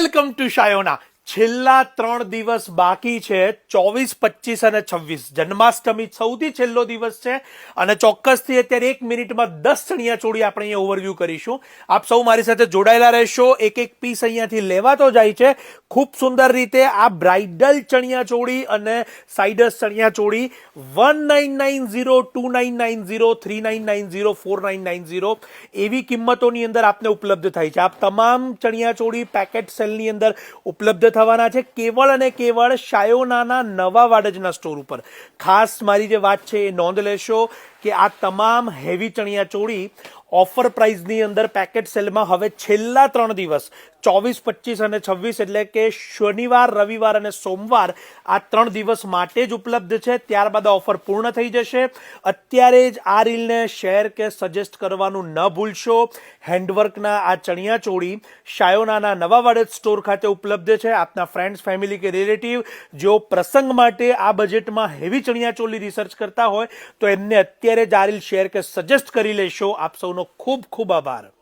Welcome to Shayona. છેલ્લા 3 દિવસ બાકી છે, 24, 25 અને 26. જન્માષ્ટમી સૌથી છેલ્લો દિવસ છે અને ચોક્કસથી અત્યારે 1 મિનિટમાં 10 ચણિયાચોળી આપણે અહીંયા ઓવરવ્યૂ કરીશું. આપ સૌ મારી સાથે જોડાયેલા રહેશો. એક એક પીસ અહીંયાથી લેવાતો જાય છે ખૂબ સુંદર રીતે. આ બ્રાઇડલ ચણિયાચોળી અને સાઇડસ ચણિયાચોળી 1990, 2990, 3990, 4990 એવી કિંમતોની અંદર આપને ઉપલબ્ધ થાય છે. આપ તમામ ચણિયાચોળી પેકેટ સેલની અંદર ઉપલબ્ધ થવાના છે કેવળ અને કેવળ શાયોનાના નવા વાડજના સ્ટોર ઉપર. ખાસ મારી જે વાત છે એ નોંધ લેશો કે આ તમામ હેવી ચણિયાચોળી ઓફર પ્રાઇઝની અંદર પેકેટ સેલમાં હવે છેલ્લા 3 દિવસ 24, 25 અને 26 એટલે કે શનિવાર, રવિવાર અને સોમવાર આ 3 દિવસ માટે જ ઉપલબ્ધ છે. ત્યારબાદ ઓફર પૂર્ણ થઈ જશે. અત્યારે જ આ રીલને શેર કે સજેસ્ટ કરવાનું ન ભૂલશો. હેન્ડવર્કના આ ચણિયાચોળી શાયોનાના નવા વાડજ સ્ટોર ખાતે ઉપલબ્ધ છે. આપના ફ્રેન્ડ્સ, ફેમિલી કે રિલેટિવ જેઓ પ્રસંગ માટે આ બજેટમાં હેવી ચણિયાચોળી રિસર્ચ કરતા હોય તો એમને અત્યારે જ આ રીલ શેર કે સજેસ્ટ કરી લેશો. આપ સૌનો ખૂબ ખૂબ આભાર.